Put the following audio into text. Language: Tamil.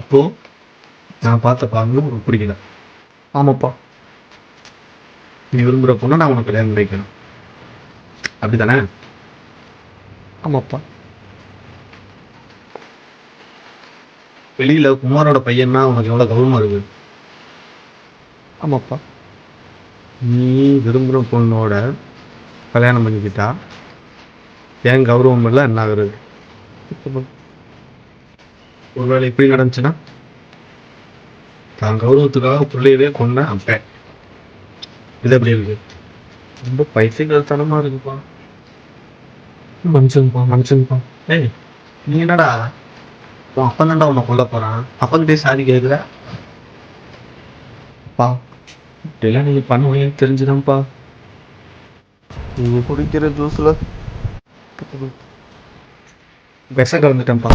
அப்போ நான் பார்த்த பாருங்க உனக்கு பிடிக்கல. ஆமாப்பா. நீ விரும்புகிற பொண்ணை நான் உனக்கு கல்யாணம் பண்ணிக்கணும், அப்படித்தானே? ஆமாப்பா. வெளியில குமாரோட பையன்னா உனக்கு எவ்வளோ கௌரவமா இருக்கு. ஆமாப்பா. நீ விரும்புகிற பொண்ணோட கல்யாணம் பண்ணிக்கிட்டா ஏன் கௌரவம் எல்லாம் என்ன ஆகுறது? ஒருவேளை இப்படி நடந்துச்சுன்னா தான் கௌரவத்துக்காக பிள்ளையவே கொண்ட அப்பேன். இது எப்படி இருக்கு? ரொம்ப பைத்தியக்காரத்தனமா இருக்குப்பா. மனுஷன்ப்பா. ஏய், நீ என்னடா உன் அப்பன் தான்டா உன்னை கொல்ல போறான், அப்பன்கிட்டே சாரி கேட்குற? பா, இப்படிலாம் நீங்க பண்ணுவீங்கன்னு தெரிஞ்சுதான்ப்பா நீங்க குடிக்கிற ஜூஸ்ல விஷம் கலந்துட்டேன்ப்பா.